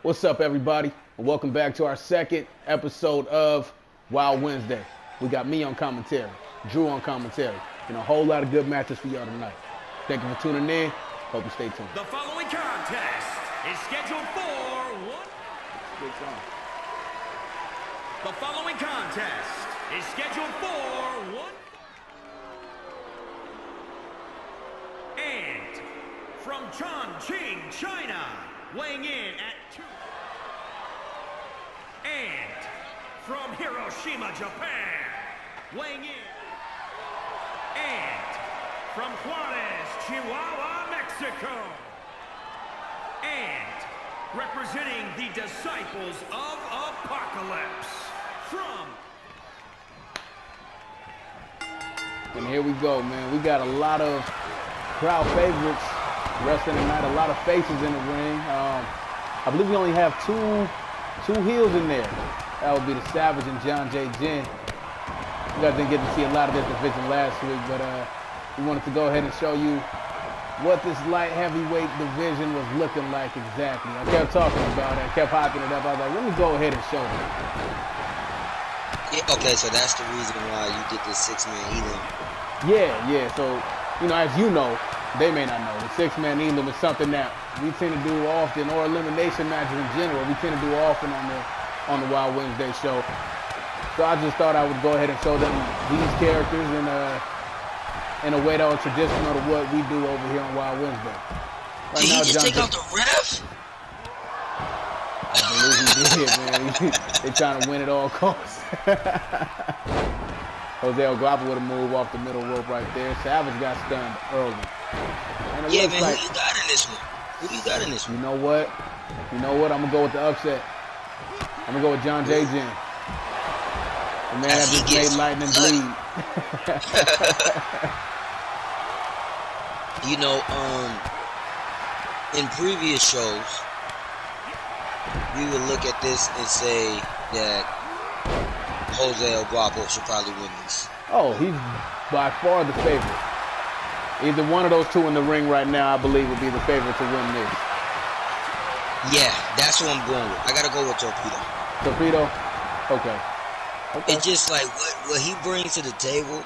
What's up, everybody? And welcome back to our second episode of Wild Wednesday. We got me on commentary, Drew on commentary, and a whole lot of good matches for y'all tonight. Thank you for tuning in. Hope you stay tuned. The following contest is scheduled for one. Good song. The following contest is scheduled for one. And from Chongqing, China, weighing in at 2. And from Hiroshima, Japan, weighing in. And from Juarez, Chihuahua, Mexico. And representing the Disciples of Apocalypse from... And here we go, man. We got a lot of crowd favorites wrestling tonight, a lot of faces in the ring. I believe we only have two heels in there. That would be the Savage and John J. Jin. You guys didn't get to see a lot of this division last week, but we wanted to go ahead and show you what this light heavyweight division was looking like exactly. I kept talking about it, I kept hyping it up. I was like, let me go ahead and show them. Yeah, okay, so that's the reason why you did this six-man elim. Yeah. So, as you know, they may not know, the six-man elim is something that we tend to do often, or elimination matches in general, we tend to do often on the Wild Wednesday show. So I just thought I would go ahead and show them these characters in a way that was traditional to what we do over here on Wild Wednesday. Did he just take out the ref? I believe he did, man. They're trying to win at all costs. Jose El Guapo with a move off the middle rope right there. Savage got stunned early. And yeah, man, who you got in this one? Who you got in this one? You know what? I'm going to go with the upset. I'm going to go with John J. Jin. The man that just made lightning bleed. In previous shows, we would look at this and say that Jose El Guapo should probably win this. Oh, he's by far the favorite. Either one of those two in the ring right now, I believe, would be the favorite to win this. Yeah, that's what I'm going with. I got to go with Torpedo. Torpedo? Okay. It's just like what he brings to the table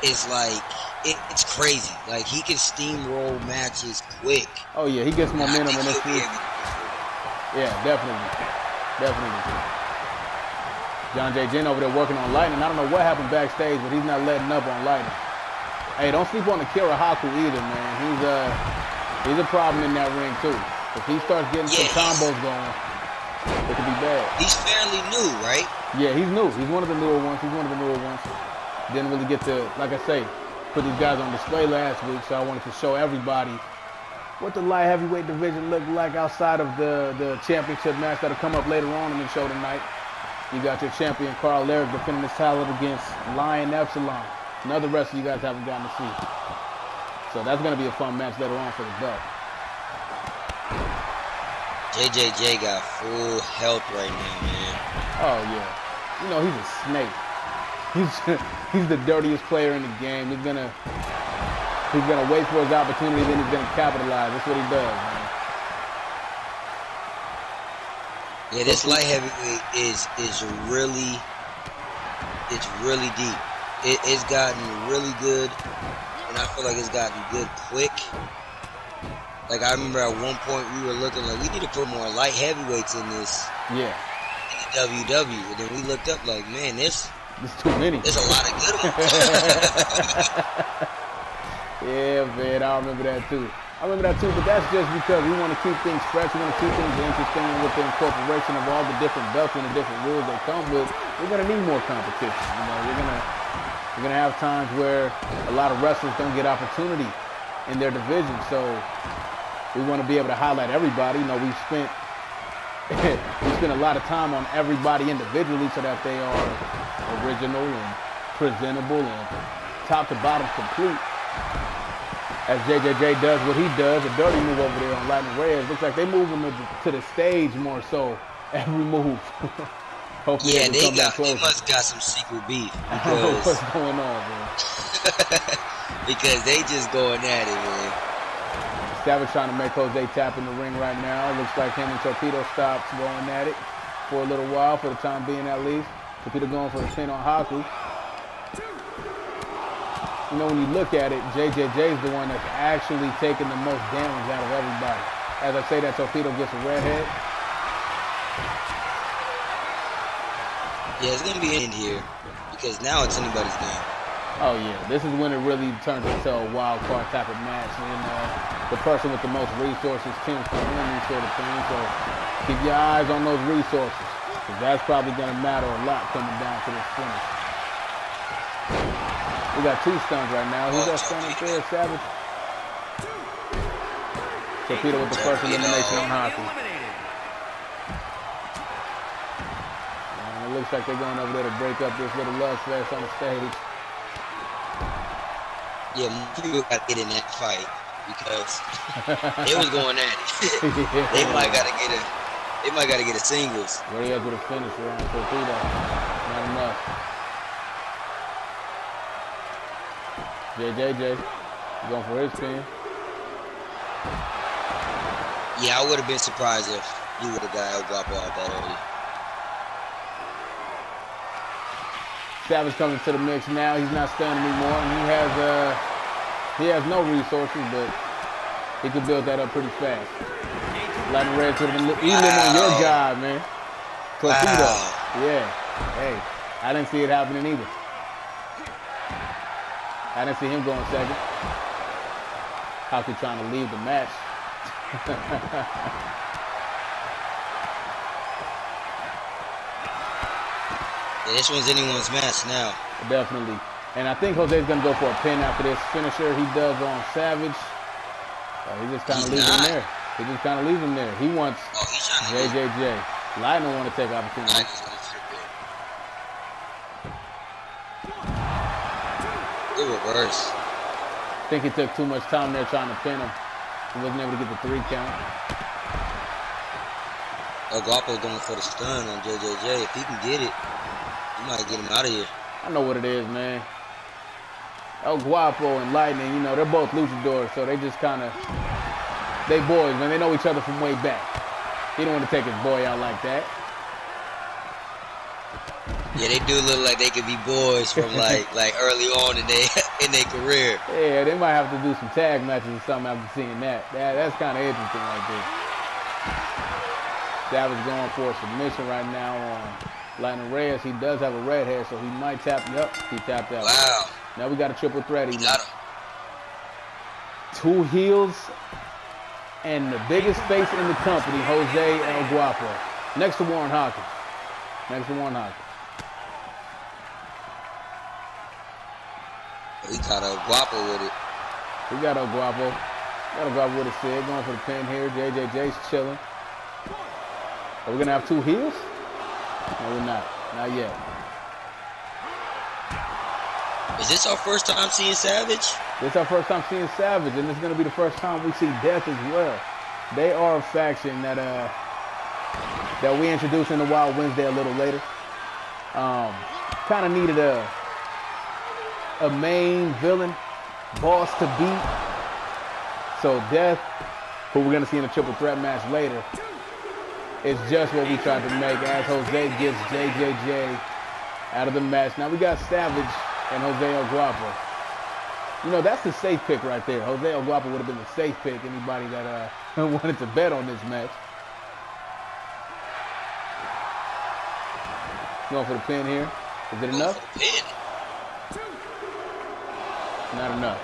is like, it's crazy. Like, he can steamroll matches quick. Oh, yeah, he gets momentum in this week. Yeah, definitely. John J. Jin over there working on Lightning. I don't know what happened backstage, but he's not letting up on Lightning. Hey, don't sleep on Akira Haku either, man. He's a problem in that ring, too. If he starts getting some combos going, it could be bad. He's fairly new, right? Yeah, he's new. He's one of the newer ones. Didn't really get to, like I say, put these guys on display last week, so I wanted to show everybody what the light heavyweight division looked like outside of the championship match that'll come up later on in the show tonight. You got your champion, Kaarle defending his title against Lyon Epsilon. Another wrestler you guys haven't gotten to see. So that's going to be a fun match later on for the belt. JJJ got full health right now, man. Oh, yeah. He's a snake. He's the dirtiest player in the game. He's gonna wait for his opportunity, then he's gonna capitalize. That's what he does, man. Yeah, this light heavyweight is really deep. It's gotten really good, and I feel like it's gotten good quick. Like, I remember at one point we were looking like we need to put more light heavyweights in this. Yeah. In the WW, and then we looked up like, man, there's too many. There's a lot of good ones. Yeah, man, I remember that too. But that's just because we want to keep things fresh. We want to keep things interesting with the incorporation of all the different belts and the different rules they come with. We're gonna need more competition. We're gonna have times where a lot of wrestlers don't get opportunity in their division. So we want to be able to highlight everybody. We spent a lot of time on everybody individually so that they are original and presentable and top to bottom complete. As JJJ does what he does, a dirty move over there on Lightning Reyes. Looks like they move him to the stage more so every move. Hopefully they must got some secret beef. Because what's going on, man? Because they just going at it, man. Savage trying to make Jose tap in the ring right now. Looks like him and Torpedo stops going at it for a little while, for the time being at least. Torpedo going for the pin on Haku. You know, when you look at it, JJJ is the one that's actually taking the most damage out of everybody. As I say that, Torpedo gets a redhead. Yeah, it's going to be in here because now it's anybody's game. Oh, yeah. This is when it really turns into a wild card type of match. And the person with the most resources tends to win these sort of things. So keep your eyes on those resources, because that's probably going to matter a lot coming down to this finish. We got 2 stuns right now. Who's that stun up there? Savage? Torpedo with the first elimination on Haku. And it looks like they're going over there to break up this little love fest on the stage. Yeah, people got to get in that fight because they was going at it. They might got to get a singles. Where he has with a finish around Torpedo. Not enough. JJJ going for his pin. Yeah, I would have been surprised if he would have got El Guapo out that early. Savage coming to the mix now. He's not stunned anymore, and he has no resources, but he can build that up pretty fast. Lightning Red to the on your job, man. Torpedo. Wow. Yeah. Hey, I didn't see it happening either. I didn't see him going second. Haku trying to leave the match. Yeah, this one's anyone's match now. Definitely. And I think Jose's going to go for a pin after this finisher he does on Savage. He just kind of leaves him there. He just kind of leaves him there. He wants JJJ. Lyon don't want to take opportunity. Good reverse. I think he took too much time there trying to pin him. He wasn't able to get the 3 count. El Guapo going for the stun on JJJ. If he can get it, he might get him out of here. I know what it is, man. El Guapo and Lightning, you know, they're both luchadors, so they just kind of, they boys, man. They know each other from way back. He don't want to take his boy out like that. Yeah, they do look like they could be boys from like early on in their career. Yeah, they might have to do some tag matches or something after seeing that. That's kind of interesting right there. Savage going for a submission right now on Lightning Reyes. He does have a red hair, so he might tap. Yep, he tapped out. Wow. Now we got a triple threat. He got him. 2 heels and the biggest face in the company, Jose El Guapo. Next to Warren Hawkins. Next to Warren Hawkins. He got El Guapo with it. We got El Guapo. Got El Guapo with a sig. Going for the pin here. JJJ's chilling. Are we going to have 2 heels? No, we're not. Not yet. Is this our first time seeing Savage? This is our first time seeing Savage, and this is going to be the first time we see Death as well. They are a faction that we introduced in the Wild Wednesday a little later. Kind of needed a main villain, boss to beat. So Death, who we're going to see in a triple threat match later, is just what we tried to make as Jose gets JJJ out of the match. Now we got Savage and Jose El Guapo. You know, that's the safe pick right there. Jose El Guapo would have been the safe pick, anybody that wanted to bet on this match. Going for the pin here. Is it enough? Not enough.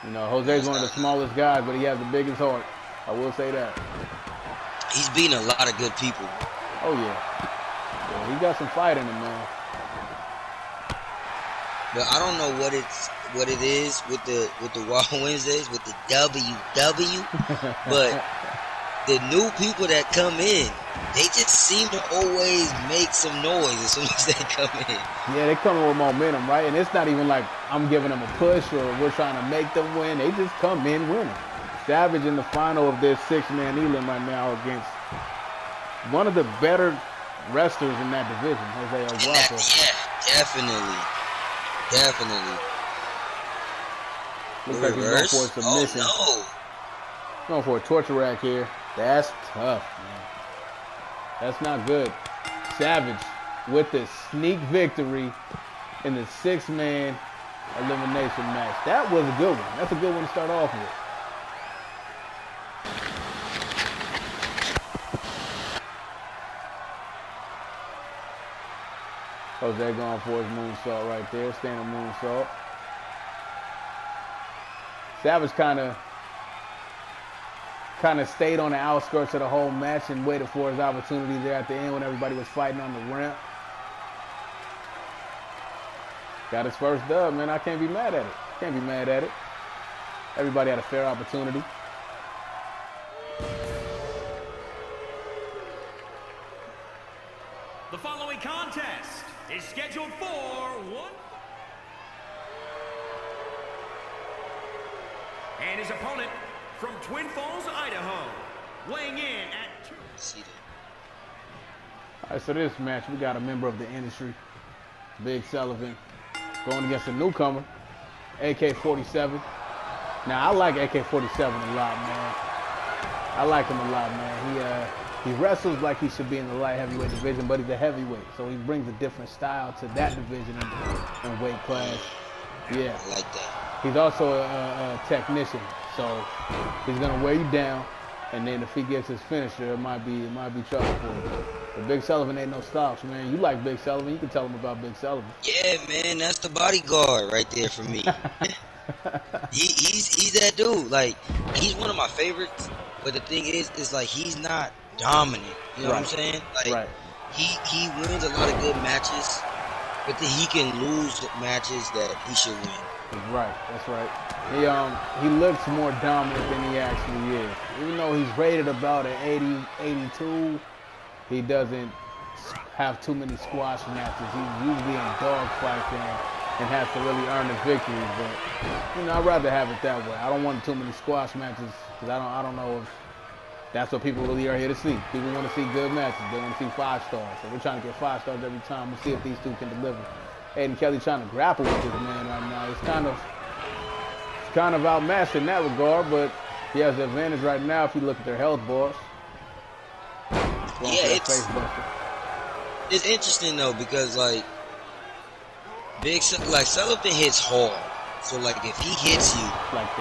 You know, Jose's one of the smallest guys, but he has the biggest heart. I will say that. He's beating a lot of good people. Oh, yeah. He got some fight in him, man. But I don't know what it is with the Wild Wednesdays, with the WW. But the new people that come in, they just seem to always make some noise as soon as they come in. Yeah, they come in with momentum, right? And it's not even like I'm giving them a push or we're trying to make them win. They just come in winning. Savage in the final of this 6-man elim right now against one of the better wrestlers in that division, Jose El Guapo. Yeah, definitely. Definitely. Looks like he's going for a submission. Oh, Going for a torture rack here. That's tough, man. That's not good. Savage with the sneak victory in the 6-man elimination match. That was a good one. That's a good one to start off with. Jose going for his moonsault right there. Standing moonsault. Savage kind of stayed on the outskirts of the whole match and waited for his opportunity there at the end when everybody was fighting on the ramp. Got his first dub, man. I can't be mad at it. Can't be mad at it. Everybody had a fair opportunity. The following contest is scheduled for one. And his opponent from Twin Falls, Idaho, weighing in at 2. All right, so this match, we got a member of the industry, Big Sullivan, going against a newcomer, AK-47. Now, I like AK-47 a lot, man. I like him a lot, man. He wrestles like he should be in the light heavyweight division, but he's a heavyweight, so he brings a different style to that division and weight class. Yeah. I like that. He's also a technician, so he's gonna wear you down, and then if he gets his finisher, it might be trouble for him. But Big Sullivan ain't no slouch, man. You like Big Sullivan, you can tell him about Big Sullivan. Yeah, man, that's the bodyguard right there for me. he's that dude. Like, he's one of my favorites. But the thing is like he's not dominant. You know what I'm saying? Like, he wins a lot of good matches, but then he can lose matches that he should win. Right, that's right. He looks more dominant than he actually is. Even though he's rated about an 80, 82, he doesn't have too many squash matches. He's usually in dogfights and has to really earn the victory. But you know, I'd rather have it that way. I don't want too many squash matches because I don't know if that's what people really are here to see. People want to see good matches. They want to see 5 stars. So we're trying to get 5 stars every time. We'll see if these two can deliver. Aiden Kelley trying to grapple with this man right now. He's kind of outmatched in that regard, but he has the advantage right now if you look at their health bars. Yeah, it's interesting though because like Sullivan hits hard. So like if he hits you like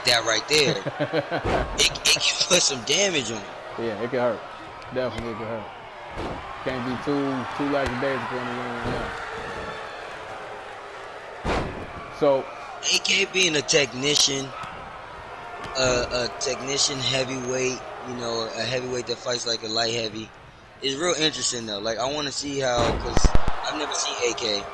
that right there, it can put some damage on him. Yeah, it can hurt. Definitely it can hurt. Can't be too lackadaisical in the ring right now. So AK being a technician heavyweight, you know, a heavyweight that fights like a light heavy, is real interesting though. Like I want to see how, because I've never seen AK.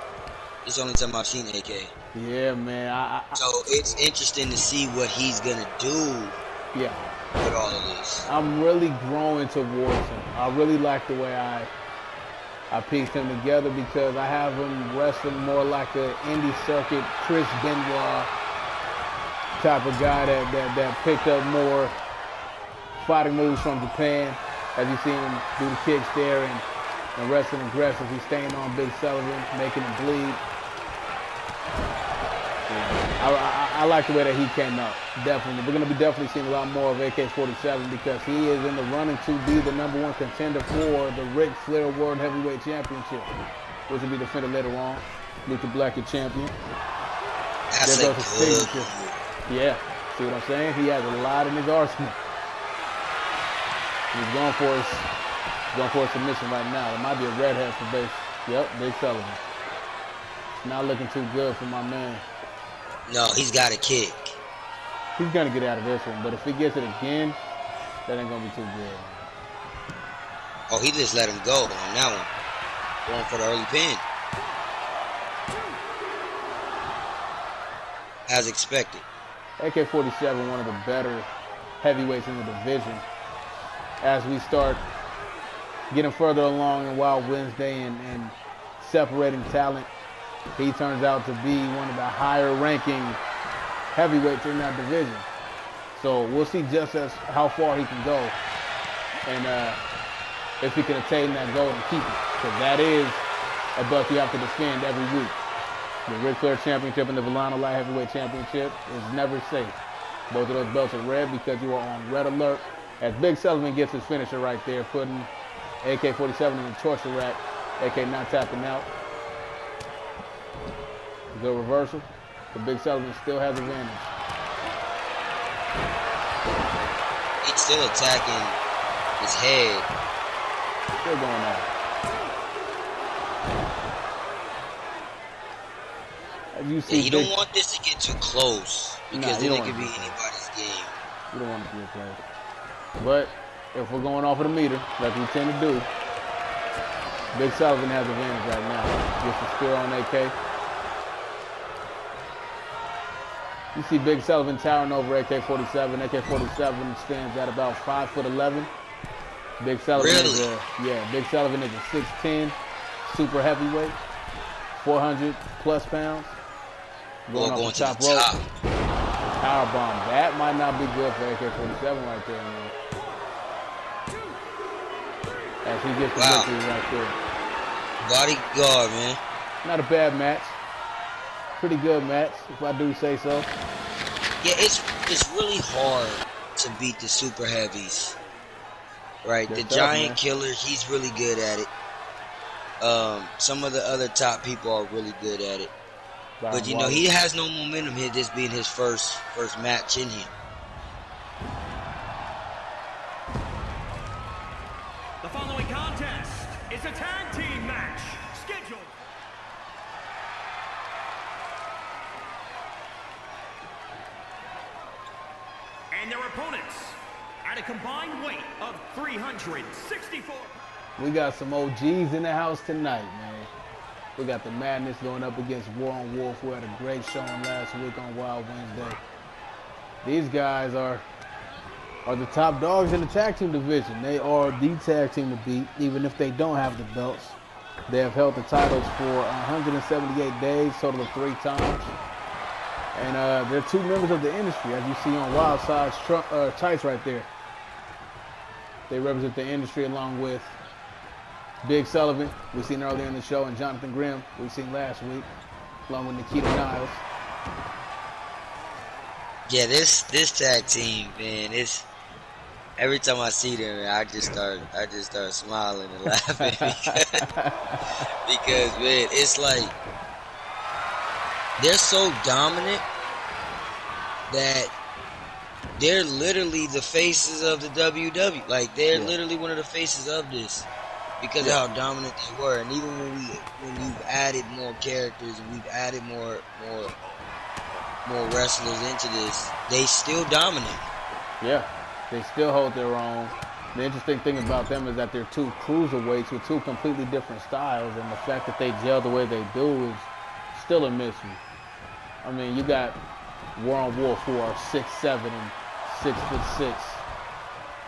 It's the only time I've seen AK. Yeah, man. So it's interesting to see what he's gonna do. Yeah. With all of this. I'm really growing towards him. I really like the way I pieced him together because I have him wrestling more like an indie circuit Chris Benoit type of guy that picked up more fighting moves from Japan. As you see him do the kicks there and wrestling aggressive. He's staying on Big Sullivan, making him bleed. I like the way that he came out. Definitely. We're going to be definitely seeing a lot more of AK-47 because he is in the running to be the #1 contender for the Ric Flair World Heavyweight Championship, which will be defended later on with the Blaque champion. That's there goes his signature. Yeah. See what I'm saying? He has a lot in his arsenal. He's going for a submission right now. It might be a redhead for base. Yep, Big Sullivan. It's not looking too good for my man. No, he's got a kick. He's going to get out of this one, but if he gets it again, that ain't going to be too good. Oh, he just let him go on that one. Going for the early pin. As expected. AK-47, one of the better heavyweights in the division. As we start getting further along in Wild Wednesday and separating talent, he turns out to be one of the higher ranking heavyweights in that division. So we'll see just how far he can go and if he can attain that goal and keep it. Because that is a belt you have to defend every week. The Ric Flair Championship and the Villano Light Heavyweight Championship is never safe. Both of those belts are red because you are on red alert. As Big Sullivan gets his finisher right there, putting AK-47 in the torture rack. AK not tapping out. Good reversal. But Big Sullivan still has advantage. He's still attacking his head. Still going on. As you see, you don't want this to get too close because then it could be anybody's game. You don't want it to be close. But if we're going off of the meter, like we tend to do, Big Sullivan has advantage right now. Gets the spear on AK. You see Big Sullivan towering over AK-47. AK-47 stands at about 5'11". Big Sullivan is Big Sullivan is a 6'10", super heavyweight, 400 plus pounds. Going off the top rope. Power bomb. That might not be good for AK-47 right there, man. As he gets the victory right there. Bodyguard, man. Not a bad match. Pretty good match, if I do say so. Yeah, it's really hard to beat the super heavies. Right? The Giant Killer, he's really good at it. Some of the other top people are really good at it. But you know, he has no momentum here, this being his first match in here. The following contest is a tag team match scheduled. And their opponents at a combined weight of 364. We got some OGs in the house tonight, man. We got the Madness going up against War on Wolf, who had a great showing last week on Wild Wednesday. These guys are the top dogs in the tag team division. They are the tag team to beat, even if they don't have the belts. They have held the titles for 178 days, total of 3 times. And they're 2 members of the industry, as you see on Wild Side's tights right there. They represent the industry along with Big Sullivan, we've seen earlier in the show, and Jonathan Grimm, we've seen last week, along with Nikita Niles. Yeah, this tag team, man, it's every time I see them, man, I just start smiling and laughing because man, it's like they're so dominant that they're literally the faces of the WWE. Like they're literally one of the faces of this. Because of how dominant they were, and even when we've added more characters and we've added more wrestlers into this, they still dominate. Yeah, they still hold their own. The interesting thing about them is that they're 2 cruiserweights with 2 completely different styles, and the fact that they gel the way they do is still a mystery. I mean, you got War on Wolf, who are 6'7" and 6'6".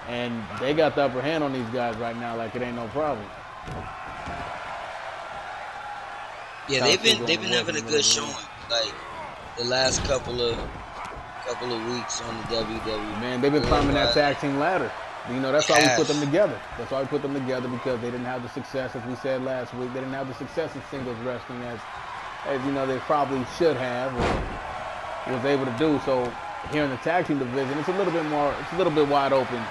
And they got the upper hand on these guys right now like it ain't no problem. Yeah, they've been having a good showing. Like the last couple of weeks on the WWE. Man, they've been climbing that tag team ladder. You know, that's why we put them together. That's why we put them together, because they didn't have the success, as we said last week. They didn't have the success in singles wrestling as you know they probably should have or was able to do. So here in the tag team division, it's a little bit wide open.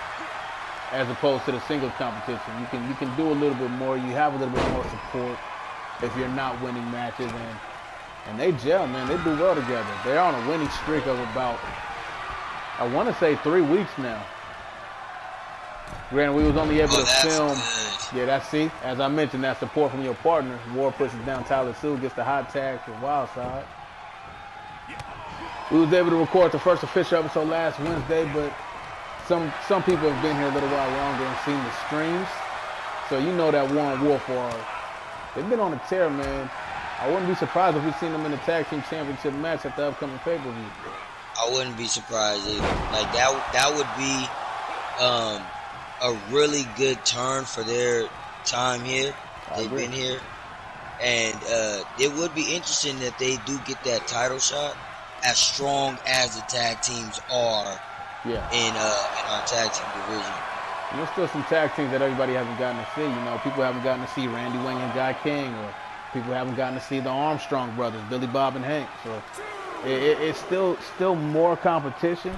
As opposed to the singles competition, you can do a little bit more. You have a little bit more support if you're not winning matches, and they gel, man. They do well together. They're on a winning streak of about, I want to say 3 weeks now. Granted, we was only able to film. Good. Yeah, as I mentioned, that support from your partner. War pushes down Tyler Sue, gets the hot tag for Wild Side. We was able to record the first official episode last Wednesday, but some people have been here a little while longer and seen the streams. So you know that War on Wolf they've been on a tear, man. I wouldn't be surprised if we seen them in the tag team championship match at the upcoming pay-per-view. I wouldn't be surprised either. Like that would be a really good turn for their time here. They've been here. And it would be interesting that they do get that title shot, as strong as the tag teams are. Yeah. In our tag team division. And there's still some tag teams that everybody hasn't gotten to see. You know, people haven't gotten to see Randy Wing and Guy King, or People haven't gotten to see the Armstrong brothers, Billy Bob and Hank. So it's still more competition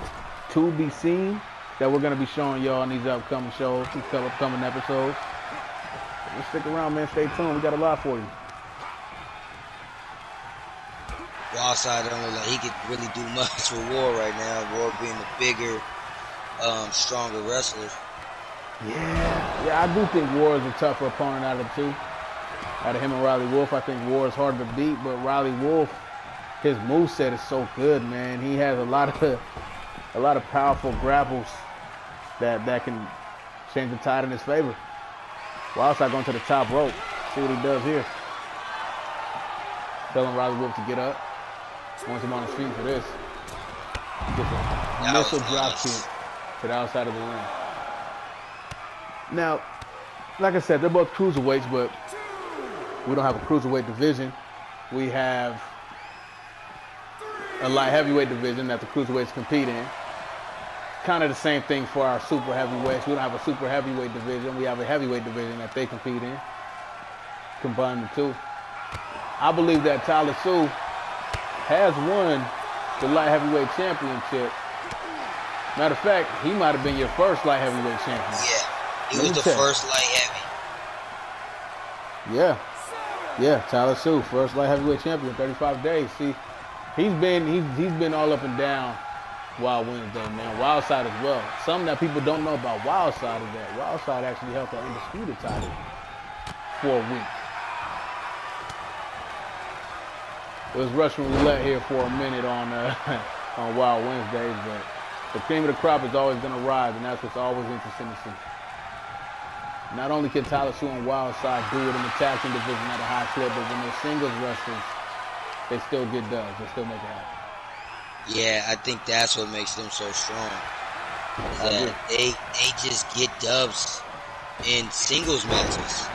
to be seen that we're going to be showing y'all in these upcoming shows, these upcoming episodes. Just stick around, man. Stay tuned. We got a lot for you. Wildside don't look like he could really do much with War right now. War being the bigger, stronger wrestler. Yeah, I do think War is a tougher opponent out of the two. Out of him and Riley Wolf, I think War is harder to beat, but Riley Wolf, his moveset is so good, man. He has a lot of powerful grapples that can change the tide in his favor. Wildside going to the top rope. See what he does here. Telling Riley Wolf to get up. Wants him on his feet for this. Gets a missile drop kick to the outside of the ring. Now, like I said, they're both cruiserweights, but we don't have a cruiserweight division. We have a light heavyweight division that the cruiserweights compete in. Kind of the same thing for our super heavyweights. We don't have a super heavyweight division. We have a heavyweight division that they compete in. Combine the two. I believe that Tyler Sue has won the light heavyweight championship. Matter of fact, he might have been your first light heavyweight champion. Yeah, he was the first light heavy. Yeah, Tyler Sue, first light heavyweight champion, 35 days. See, he's been all up and down Wild Wednesday, man. Wildside as well. Something that people don't know about Wildside is that Wildside actually held the undisputed title for a week. It was Russian roulette here for a minute on Wild Wednesdays, but the cream of the crop is always going to rise, and that's what's always interesting to see. Not only can Tyler Sue and Wildside do it in the tag team division at a high clip, but when they're singles wrestlers, they still get dubs. They still make it happen. Yeah, I think that's what makes them so strong. Is that they just get dubs in singles matches.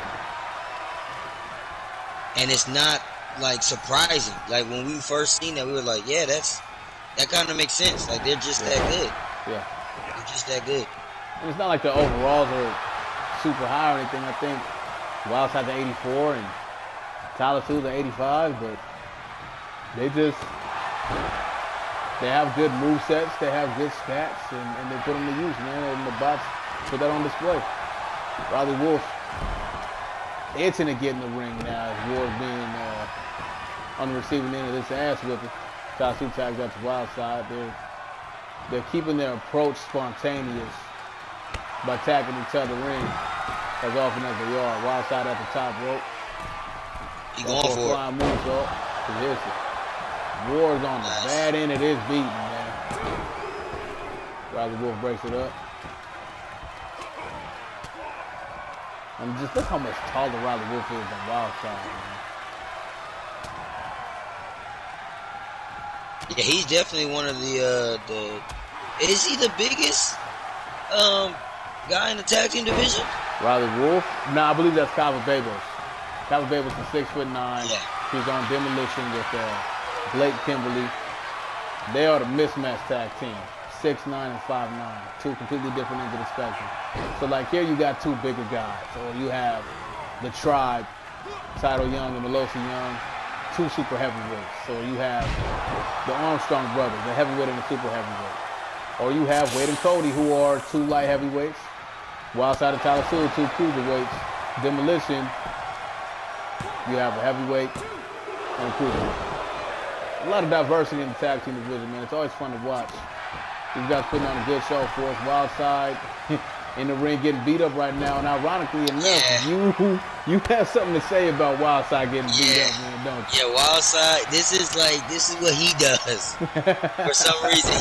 And it's not like surprising. Like when we first seen that, we were like, yeah, that kind of makes sense. Like they're just that good. Yeah. They're just that good. And it's not like the overalls are super high or anything. I think Wildside's at 84 and Tyler Sue's at 85, but they have good movesets, they have good stats, and they put them to use, man. And the bots put that on display. Riley Wolf itching to get in the ring now as Ward being on the receiving end of this ass whipping. Tyler Sue tags out to Wildside. They're keeping their approach spontaneous by tagging each other in as often as they are. Wildside at the top rope. He going for it. Flying moonsault. He hits it. Ward's on the bad end of this beating, man. Riley Wolf breaks it up. And just look how much taller Riley Wolf is than Wildside, man. Yeah, he's definitely one of the is he the biggest guy in the tag team division? Riley Wolf? No, I believe that's Caballebos. Caballebos is 6'9". Yeah. He's on Demolition with Blaque Kimberly. They are the mismatch tag team. 6'9" and 5'9". Two completely different ends of the spectrum. So like here you got two bigger guys. Or you have the Tribe, Tidal Young and Melosi Young, two super heavyweights. So you have the Armstrong brothers, the heavyweight and the super heavyweight. Or you have Wade and Cody, who are two light heavyweights. Wildside and Tyler Sue, two cruiserweights. Demolition, you have a heavyweight and a cruiserweight. A lot of diversity in the tag team division, man. It's always fun to watch. These guys putting on a good show for us. Wildside in the ring getting beat up right now. And ironically enough, you have something to say about Wildside getting beat up, man, don't you? Yeah, Wildside, this is what he does. For some reason,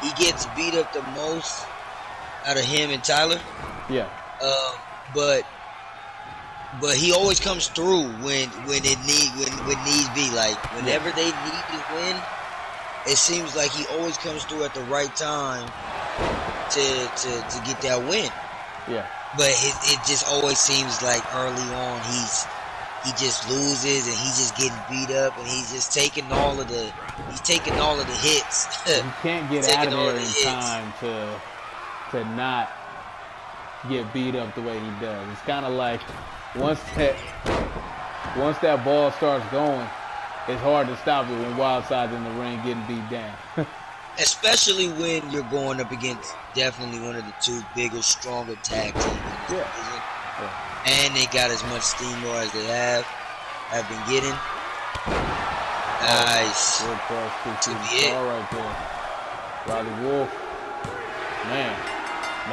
he gets beat up the most out of him and Tyler. Yeah. But he always comes through when needs be. Like whenever they need to win, it seems like he always comes through at the right time to get that win. Yeah. But it just always seems like early on he just loses and he's just getting beat up and he's just taking all of the hits. You can't get out of there in time to not get beat up the way he does. It's kind of like once Once that ball starts going, it's hard to stop it when Wildside's in the ring getting beat down. Especially when you're going up against definitely one of the two bigger, stronger tag teams in this division. And they got as much steamroll as they have been getting. Nice. Good pass to the ball right there. Riley Wolf. Man,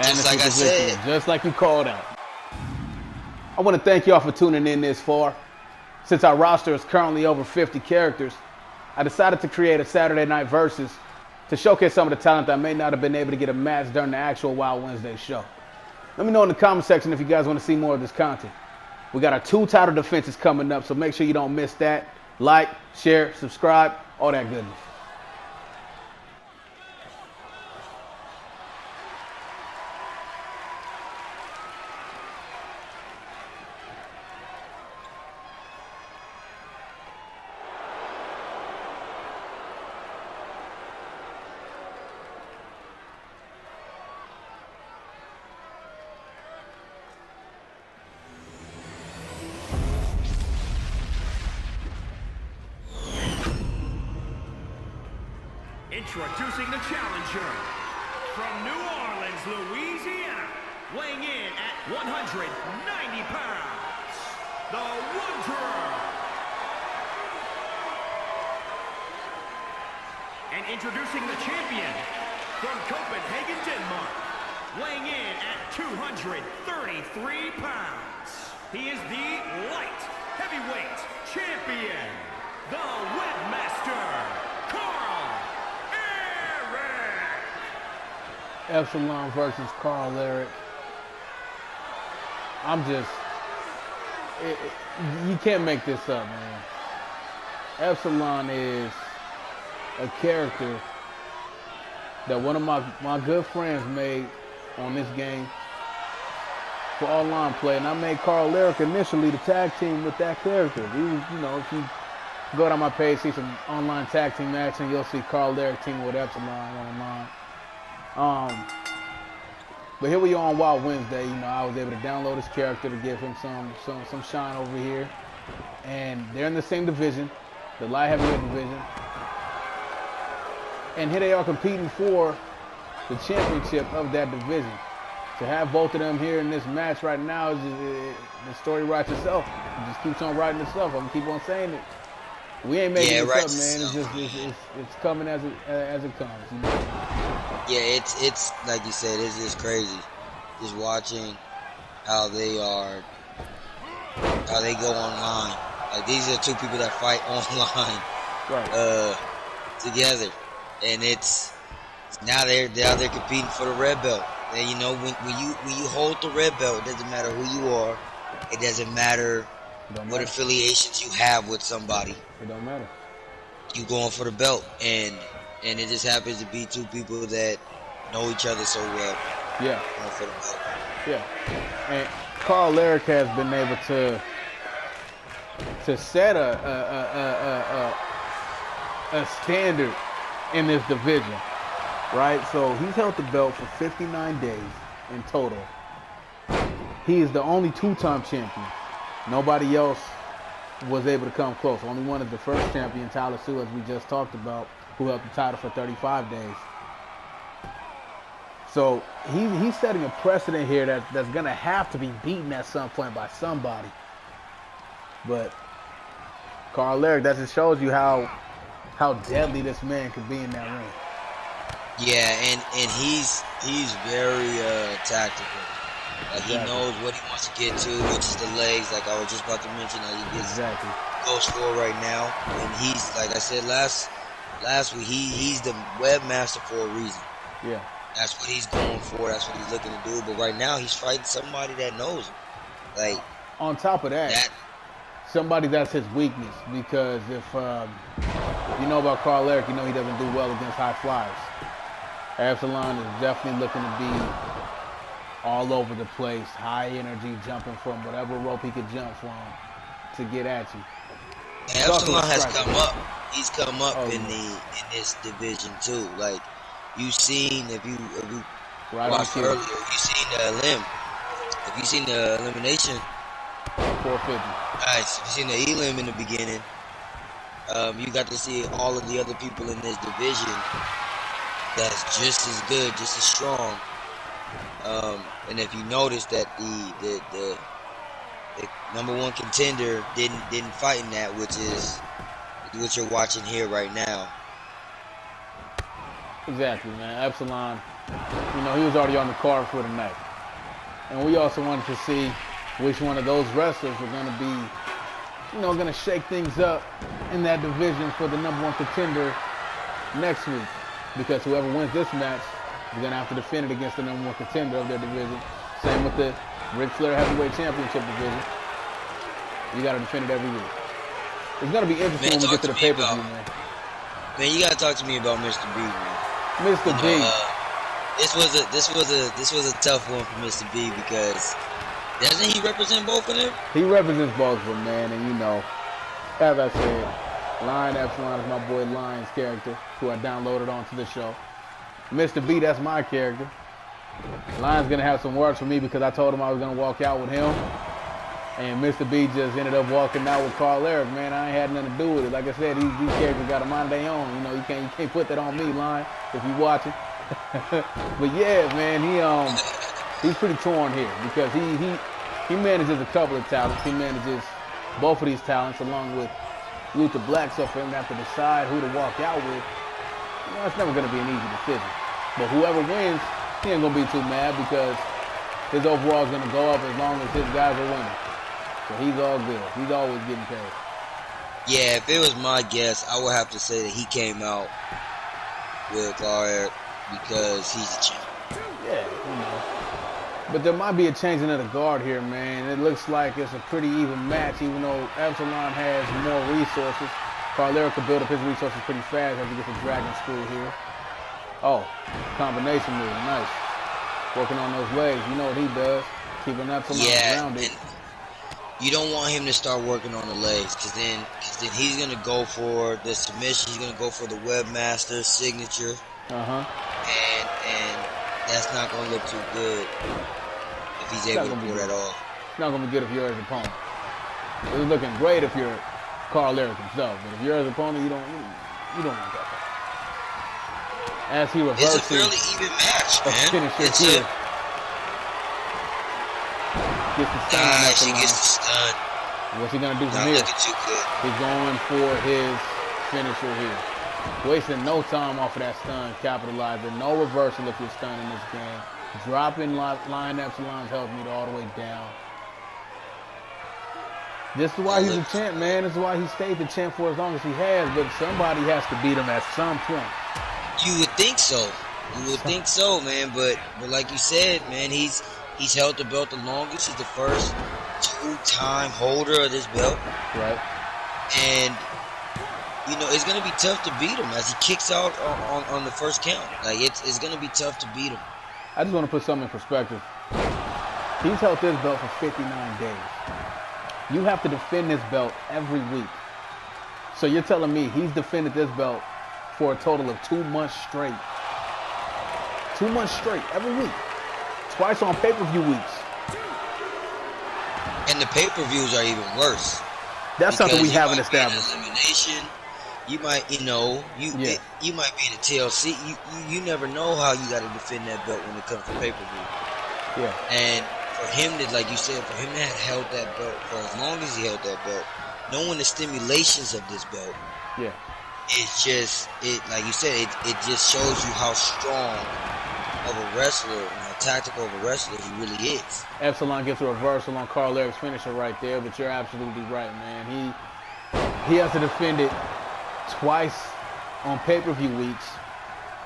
just like I said. Just like you called out. I want to thank y'all for tuning in this far. Since our roster is currently over 50 characters, I decided to create a Saturday Night Versus to showcase some of the talent that may not have been able to get a match during the actual Wild Wednesday show. Let me know in the comment section if you guys want to see more of this content. We got our 2 title defenses coming up, so make sure you don't miss that. Like, share, subscribe, all that goodness. Introducing the challenger from New Orleans, Louisiana, weighing in at 190 pounds, the Wanderer. And introducing the champion from Copenhagen, Denmark, weighing in at 233 pounds. He is the light heavyweight champion, the Webmaster, Kaarle. Epsilon versus Arik. You can't make this up, man. Epsilon is a character that one of my good friends made on this game for online play, and I made Arik initially the tag team with that character. He was, if you go down my page, see some online tag team action, you'll see Arik teaming with Epsilon online. But here we are on Wild Wednesday. I was able to download his character to give him some shine over here. And they're in the same division, the light heavyweight division. And here they are competing for the championship of that division. To have both of them here in this match right now, is the story writes itself. It just keeps on writing itself. I'm gonna keep on saying it. We ain't making this up, man. It's coming as it comes. Yeah, it's like you said, it's just crazy. Just watching how they go online. Like, these are 2 people that fight online, right? Together, and it's now they're competing for the red belt. And when you hold the red belt, it doesn't matter who you are. It doesn't matter what affiliations you have with somebody. It don't matter. You going for the belt, and it just happens to be 2 people that know each other so well. Yeah. Going for the belt. Yeah. And Arik has been able to set a standard in this division, right? So he's held the belt for 59 days in total. He is the only 2-time champion. Nobody else was able to come close. Only one is the first champion, Tyler Sue, as we just talked about, who held the title for 35 days. So he's setting a precedent here that's going to have to be beaten at some point by somebody. But Arik, that just shows you how deadly this man could be in that ring. Yeah, and he's very tactical. Like, he knows what he wants to get to, which is the legs. Like I was just about to mention, that he goes for right now. And he's, like I said last week, he's the webmaster for a reason. Yeah. That's what he's going for. That's what he's looking to do. But right now, he's fighting somebody that knows him. Like, on top of that, somebody that's his weakness. Because if you know about Arik, he doesn't do well against high flyers. Epsilon is definitely looking to be all over the place, high energy, jumping from whatever rope he could jump from to get at you. Epsilon has come up. He's come up in this division too. Like, you've seen, if you watched earlier, you've seen the elimination 450. Nice. You seen the elim in the beginning. You got to see all of the other people in this division that's just as good, just as strong. And if you notice that the #1 contender didn't fight in that, which is what you're watching here right now. Exactly, man. Epsilon, you know, he was already on the card for tonight. And we also wanted to see which one of those wrestlers were going to be, you know, going to shake things up in that division for the #1 contender next week. Because whoever wins this match is going to have to defend it against the #1 contender of their division. Same with the Flair Heavyweight Championship division. You got to defend it every week. It's going to be interesting when we get to the pay-per-view, man. Man, you got to talk to me about Mr. B, man. Mr. B. This was a tough one for Mr. B because doesn't he represent both of them? He represents both of them, man, and you know, as I said, Lyon Epsilon is my boy Lyon's character, who I downloaded onto the show. Mr. B, that's my character. Lyon's gonna have some words for me because I told him I was gonna walk out with him, and Mr. B just ended up walking out with Kaarle. Man, I ain't had nothing to do with it. Like I said, these characters got a mind of their own. You know, you can't put that on me, Lyon, if you watching. But yeah, man, he's pretty torn here because he manages a couple of talents. He manages both of these talents along with Blaque. So for him to have to decide who to walk out with, you know, it's never going to be an easy decision. But whoever wins, he ain't going to be too mad because his overall is going to go up as long as his guys are winning. So he's all good. He's always getting paid. Yeah, if it was my guess, I would have to say that he came out with Kaarle because he's a champ. Yeah, you know. But there might be a changing of the guard here, man. It looks like it's a pretty even match, even though Epsilon has more resources. Kaarle could build up his resources pretty fast as he gets a dragon screw here. Oh, combination move, nice. Working on those legs, you know what he does. Keeping Epsilon grounded. You don't want him to start working on the legs, because then he's gonna go for the submission. He's gonna go for the webmaster signature. And that's not gonna look too good if he's able to do it at all. It's not gonna be good if you're his opponent. It's looking great if you're Kaarle himself, but if you're his opponent, you don't want that. As he reverses, it's a fairly even match, man. It's here. Gets the stun. Nice, he gets the stun. What's he gonna do from Not here? looking too good. He's going for his finisher here. Wasting no time off of that stun, capitalizing. No reversal if you're stunned in this game. Dropping Lyon Epsilon's health meter all the way down. This is why he's a champ, man. This is why he stayed the champ for as long as he has, but somebody has to beat him at some point. You would think so. You would think so, man. But like you said, man, he's held the belt the longest. He's the first two-time holder of this belt. Right. And you know, it's going to be tough to beat him as he kicks out on the first count. Like, it's going to be tough to beat him. I just want to put something in perspective. He's held this belt for 59 days. You have to defend this belt every week. So you're telling me he's defended this belt for a total of 2 months straight. 2 months straight, every week. Twice on pay-per-view weeks. And the pay-per-views are even worse. That's something we haven't established. Elimination. You might, you know, you might be in a TLC. You never know how you got to defend that belt when it comes to pay-per-view. Yeah. And for him to, like you said, for him to have held that belt for as long as he held that belt, knowing the stimulations of this belt, it's just, like you said, it just shows you how strong of a wrestler and how tactical of a wrestler he really is. Epsilon gets a reversal on Kaarle's finisher right there, but you're absolutely right, man. He has to defend it twice on pay-per-view weeks,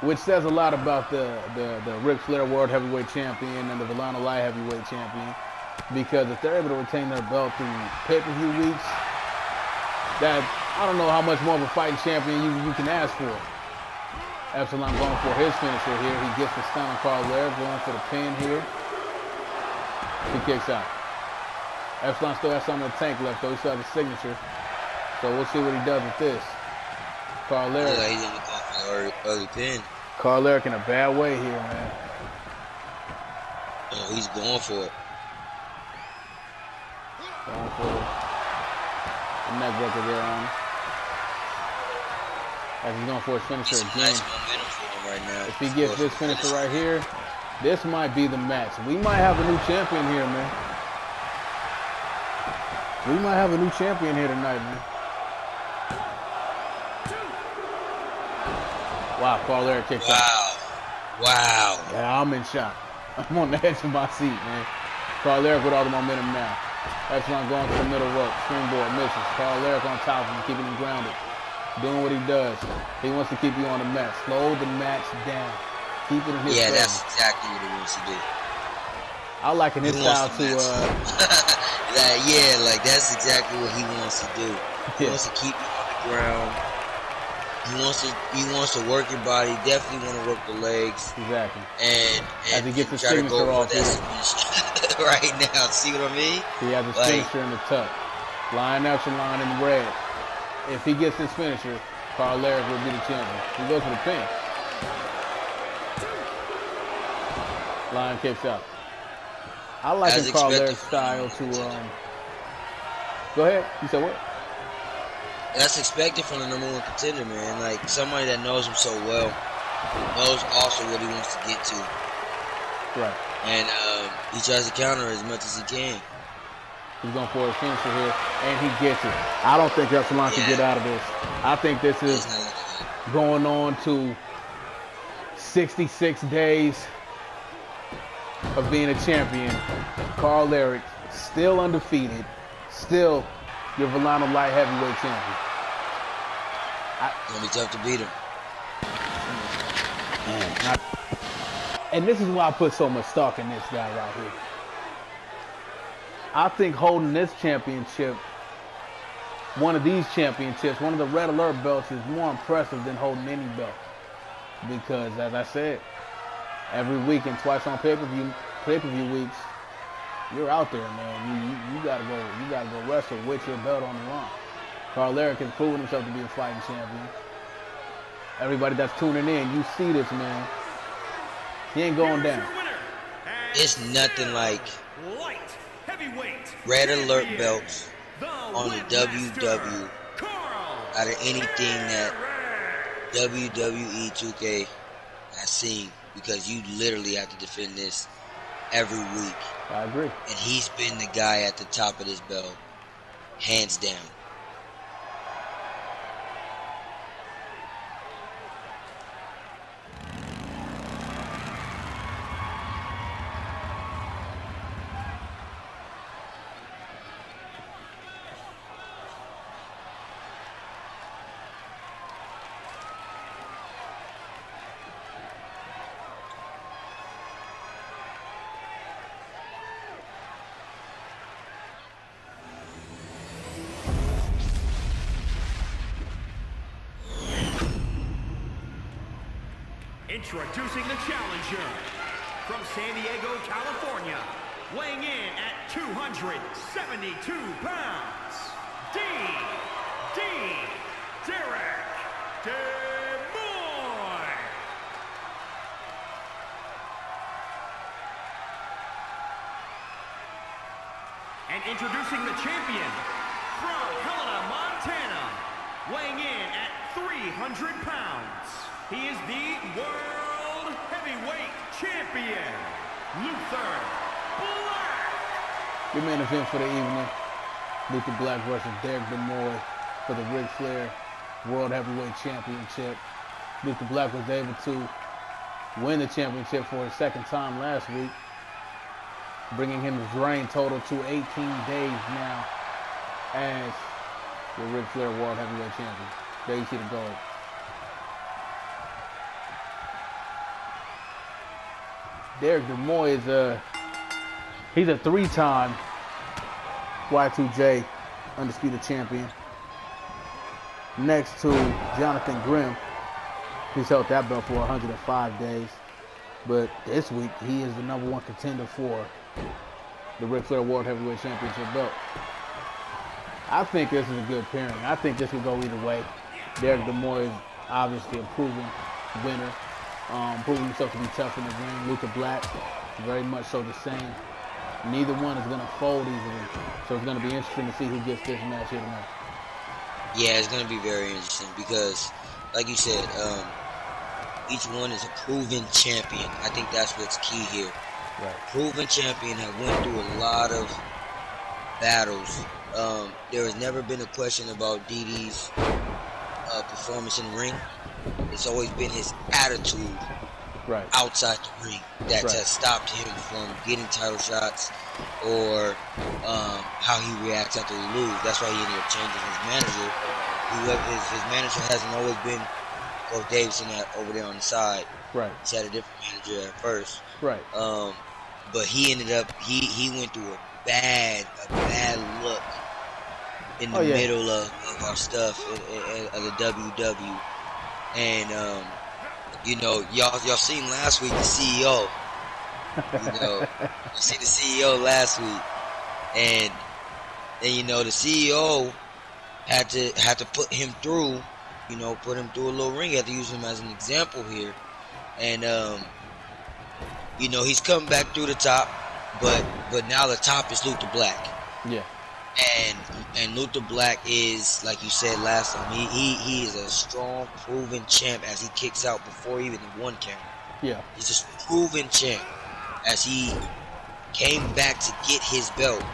which says a lot about the Flair World Heavyweight Champion and the Villano Light Heavyweight Champion, because if they're able to retain their belt through pay-per-view weeks, that, I don't know how much more of a fighting champion you can ask for. Epsilon going for his finisher here. He gets the stun on Kaarle, going for the pin here. He kicks out. Epsilon still has some of the tank left, though. He still has a signature. So we'll see what he does with this. Kaarle. Yeah, he's going to go for the early pin. Kaarle in a bad way here, man. Oh, he's going for it. Going for the neck breaker there on him. As he's going for his finisher again. Nice momentum for him right now. If he gets this finisher right here, this might be the match. We might have a new champion here, man. We might have a new champion here tonight, man. Wow, Kaarle kicks out. Wow. Yeah, I'm in shock. I'm on the edge of my seat, man. Kaarle with all the momentum now. Epsilon going to the middle rope. Springboard misses. Kaarle on top of him, keeping him grounded. Doing what he does. He wants to keep you on the mat. Slow the match down. Keep it in his favor. That's exactly what he wants to do. I liken his style to that's exactly what he wants to do. He wants to keep you on the ground. He wants to work your body. Definitely want to work the legs. Exactly. And as he gets his try to signature go off for that right now. See what I mean? He has a signature in the tuck. Lyon Epsilon in the red. If he gets his finisher, Kaarle will be the champion. He goes for the pin. Lyon kicks out. I like Kaarle's style to go ahead. You said what? That's expected from the #1 contender, man. Like somebody that knows him so well, knows also what he wants to get to. Right. And he tries to counter as much as he can. He's going for his finisher here, and he gets it. I don't think Epsilon can get out of this. I think this is going on to 66 days of being a champion. Kaarle still undefeated, still your Villano light heavyweight champion. It's gonna be tough to beat him. And this is why I put so much stock in this guy right here. I think holding this championship, one of these championships, one of the red alert belts, is more impressive than holding any belt. Because as I said, every week and twice on pay-per-view weeks, you're out there, man. You gotta go wrestle with your belt on the line. Kaarle has proven himself to be a fighting champion. Everybody that's tuning in, you see this, man. He ain't going down. It's nothing like red alert belts on the WWE out of anything that WWE 2K has seen, because you literally have to defend this every week. I agree. And he's been the guy at the top of this belt, hands down. Introducing the challenger from San Diego, California, weighing in at 272 pounds, Derick Demoise. And introducing the champion from Helena, Montana, weighing in at 300 pounds. He is the World Heavyweight Champion, Blaque. Your main event for the evening, Blaque versus Derick Demoise for the Flair World Heavyweight Championship. Blaque was able to win the championship for his second time last week, bringing him his reign total to 18 days now as the Flair World Heavyweight Champion. There you see the gold. Derick Demoise, he's a three-time Y2J Undisputed Champion. Next to Jonathan Grimm, who's held that belt for 105 days. But this week, he is the #1 contender for the Flair World Heavyweight Championship belt. I think this is a good pairing. I think this could go either way. Derick Demoise, obviously a proven winner. Proving himself to be tough in the ring. Blaque, very much so the same. Neither one is going to fold easily. So it's going to be interesting to see who gets this match here tonight. Yeah, it's going to be very interesting because, like you said, each one is a proven champion. I think that's what's key here. Right. Proven champion have went through a lot of battles. There has never been a question about DD's performance in the ring. It's always been his attitude outside the ring that has stopped him from getting title shots or how he reacts after he loses. That's why he ended up changing his manager. His manager hasn't always been Coach Davidson over there on the side. Right. He's had a different manager at first. Right. But he ended up he went through a bad look in the middle of our stuff of the WW. And you know, y'all seen last week the CEO. You know, you see the CEO last week, and you know the CEO had to put him through. You know, put him through a little ring. You have to use him as an example here, and you know, he's come back through the top, but now the top is Luther Blaque. Yeah. And Luther Blaque is, like you said last time, he is a strong, proven champ as he kicks out before even the one count. Yeah. He's a proven champ as he came back to get his belt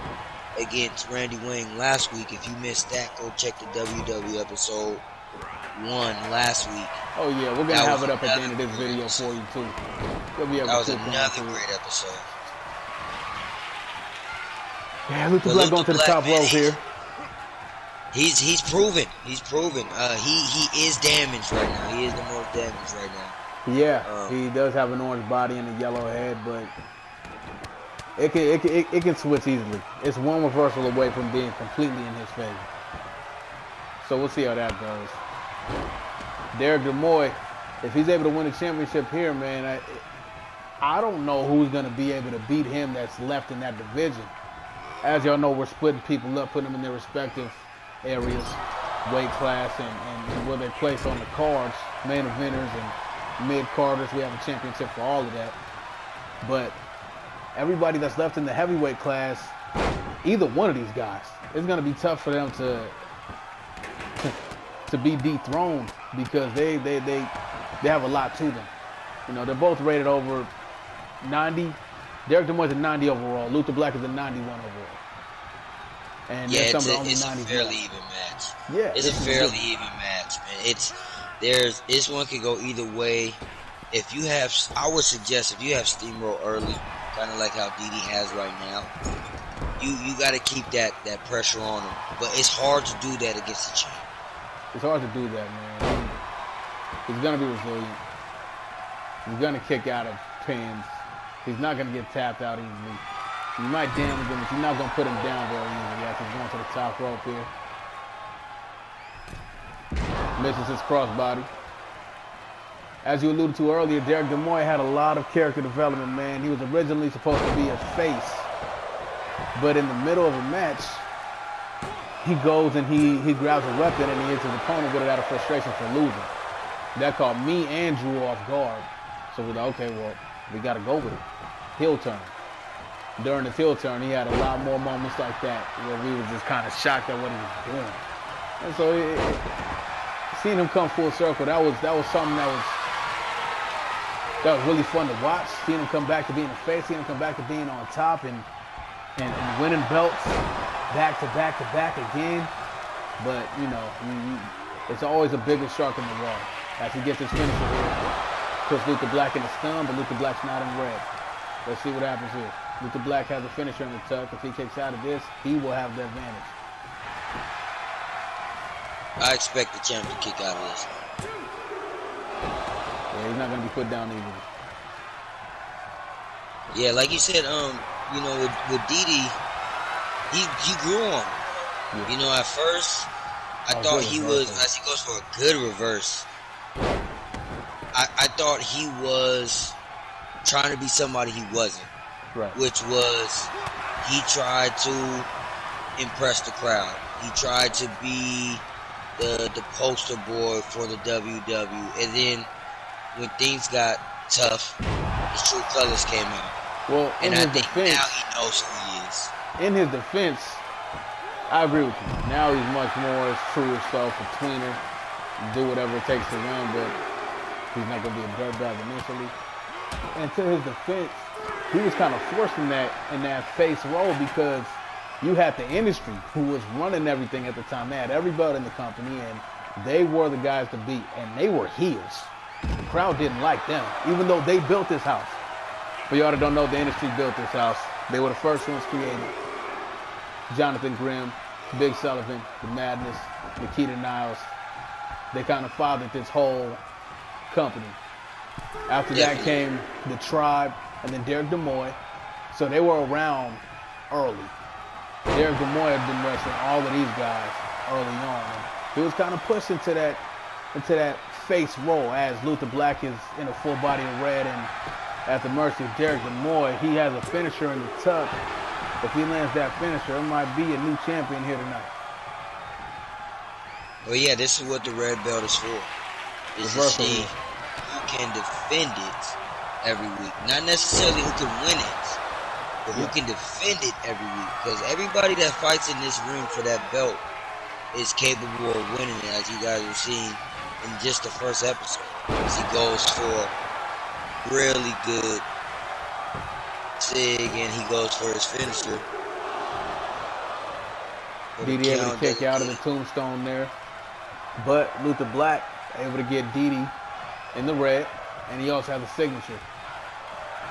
against Randy Wayne last week. If you missed that, go check the WWE episode 1 last week. Oh yeah, we're gonna have it up at the end of this video for you too. That was another great episode. Yeah, Luther Blaque going to the top rope here. He's proven. He's proven. He is damaged right now. He is the most damaged right now. Yeah, he does have an orange body and a yellow head, but it can switch easily. It's one reversal away from being completely in his favor. So we'll see how that goes. Derick Demoise, if he's able to win a championship here, man, I don't know who's going to be able to beat him that's left in that division. As y'all know, we're splitting people up, putting them in their respective areas, weight class, and where they place on the cards, main eventers and mid-carders. We have a championship for all of that. But everybody that's left in the heavyweight class, either one of these guys, it's going to be tough for them to be dethroned because they have a lot to them. You know, they're both rated over 90. Derick Demoise is a 90 overall. Luther Blaque is a 91 overall. And yeah, it's a fairly even match. Yeah, it's a fairly even match, man. This one could go either way. If you have, I would suggest if you have steamroll early, kind of like how DD has right now, you got to keep that pressure on him. But it's hard to do that against the champ. It's hard to do that, man. He's gonna be resilient. He's gonna kick out of pins. He's not going to get tapped out easily. You might damage him, but you're not going to put him down very easily as he's going to the top rope here. Misses his crossbody. As you alluded to earlier, Derick Demoise had a lot of character development, man. He was originally supposed to be a face. But in the middle of a match, he goes and he grabs a weapon and he hits his opponent with it out of frustration for losing. That caught me and Drew off guard. So we're like, okay, well, we got to go with it. Heel turn. During the heel turn, he had a lot more moments like that where we were just kind of shocked at what he was doing. And so seeing him come full circle, that was something that was really fun to watch. Seeing him come back to being a face, seeing him come back to being on top and winning belts back to back to back again. But, you know, it's always a bigger shark in the water as he gets his finisher here. Puts Luther Blaque in the stun, but Luther Blaque's not in red. Let's see what happens here. Luther Blaque has a finisher in the tuck. If he kicks out of this, he will have the advantage. I expect the champ to kick out of this. Yeah, he's not going to be put down easily. Yeah, like you said, you know, with DD, he grew on. Yeah. You know, at first, I thought he was, as he goes for a good reverse, I thought he was trying to be somebody he wasn't. Right. Which was, he tried to impress the crowd. He tried to be the poster boy for the WW. And then when things got tough, his true colors came out. Well, in And I his think defense, now he knows who he is. in his defense, I agree with you. Now he's much more his truer self, a tweener, do whatever it takes to win, but he's not going to be a dirtbag initially. And to his defense, he was kind of forced in that face role because you had the industry who was running everything at the time. They had every belt in the company, and they were the guys to beat, and they were heels. The crowd didn't like them, even though they built this house. For y'all that don't know, the industry built this house. They were the first ones created. Jonathan Grimm, Big Sullivan, The Madness, Nikita Niles. They kind of fathered this whole company. After that came the Tribe and then Derick Demoise. So they were around early. Derick Demoise had been wrestling all of these guys early on. And he was kind of pushed into that face role as Luther Blaque is in a full body of red, and at the mercy of Derick Demoise, he has a finisher in the tuck. If he lands that finisher, it might be a new champion here tonight. Well, yeah, this is what the red belt is for. Is to see who can defend it every week. Not necessarily who can win it, but who can defend it every week. Because everybody that fights in this ring for that belt is capable of winning it, as you guys have seen in just the first episode. As he goes for really good sig, and he goes for his finisher. Didi able to kick out of the tombstone there. But Luther Blaque able to get Didi in the red, and he also has a signature.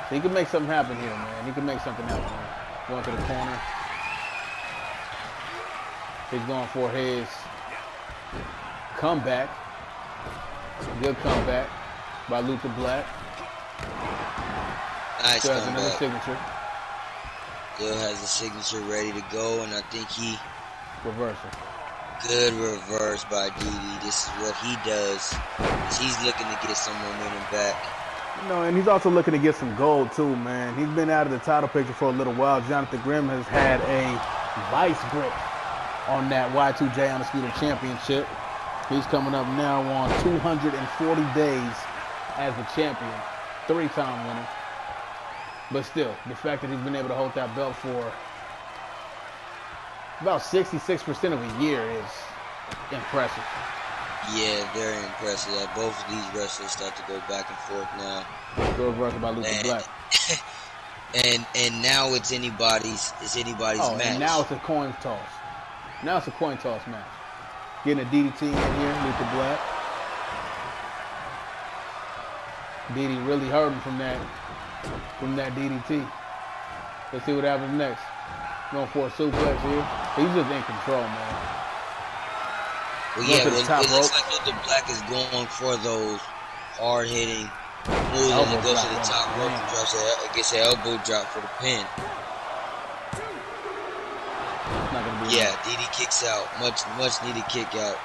So he can make something happen here, man. He can make something happen here. Going to the corner. He's going for his comeback. Good comeback by Luther Blaque. Nice Still has another signature. Still has the signature ready to go, and I think he reversal. Good reverse by Didi. This is what he does. He's looking to get some momentum back. You know, and he's also looking to get some gold too, man. He's been out of the title picture for a little while. Jonathan Grimm has had a vice grip on that Y2J Undisputed Championship. He's coming up now on 240 days as the champion, 3-time winner. But still, the fact that he's been able to hold that belt for about 66% of a year is impressive. Yeah, very impressive. Both of these wrestlers start to go back and forth now. Good reversal by Luther Blaque. and now it's anybody's match. And now it's a coin toss. Now it's a coin toss match. Getting a DDT in here, Luther Blaque. Didi really hurting from that DDT. Let's see what happens next. Going for a suplex here. He's just in control, man. Well, yeah, it looks like Luther Blaque is going for those hard-hitting moves, and he goes to the top rope and gets an elbow drop for the pin. Yeah, Didi kicks out. Much needed kick out.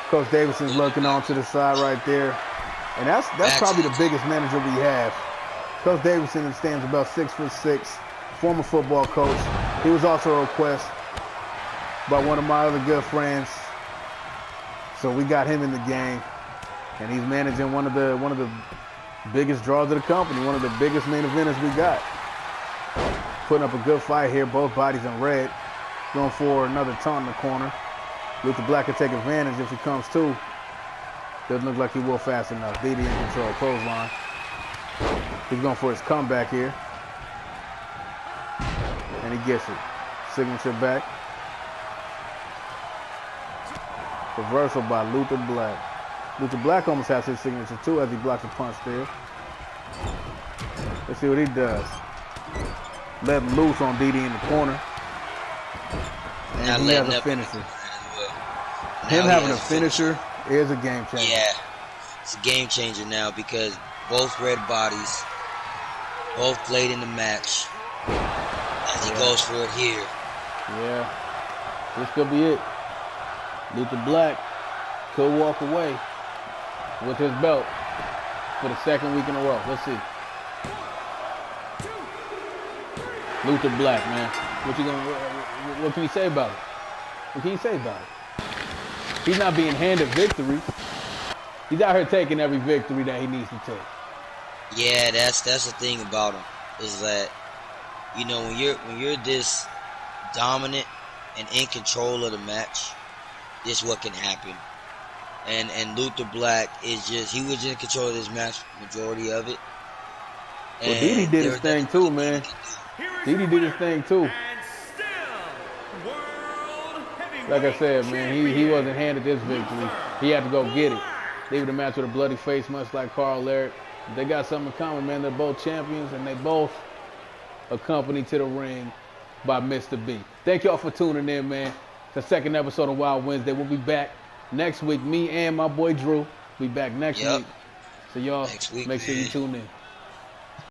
Coach Davidson's looking on to the side right there. And that's probably the biggest manager we have. Coach Davidson stands about 6'6", former football coach. He was also a request by one of my other good friends. So we got him in the game. And he's managing one of the biggest draws of the company, one of the biggest main eventers we got. Putting up a good fight here, both bodies in red. Going for another taunt in the corner. Luther Blaque can take advantage if he comes to. Doesn't look like he will fast enough. Didi in control, clothesline. He's going for his comeback here. And he gets it. Signature back. Reversal by Luther Blaque. Luther Blaque almost has his signature too as he blocks a punch there. Let's see what he does. Let him loose on Didi in the corner. And he has a finisher. Him having a finisher is a game changer. Yeah, it's a game changer now because both red bodies, both played in the match. As he goes for it here. Yeah, this could be it. Luther Blaque could walk away with his belt for the second week in a row. Let's see. Luther Blaque, man. What can you say about it? What can you say about it? He's not being handed victory. He's out here taking every victory that he needs to take. Yeah, that's the thing about him, is that, you know, when you're this dominant and in control of the match, this is what can happen. And Luther Blaque is just, he was in control of this match, majority of it. Well, Didi did his thing too, man. Didi did his thing too. Like I said, man, he wasn't handed this victory. He had to go get it. They were the match with a bloody face, much like Kaarle, Arik. They got something in common, man. They're both champions, and they both accompanied to the ring by Mr. B. Thank y'all for tuning in, man. The second episode of Wild Wednesday. We'll be back next week. Me and my boy Drew. Be back next week. So y'all, make sure you tune in.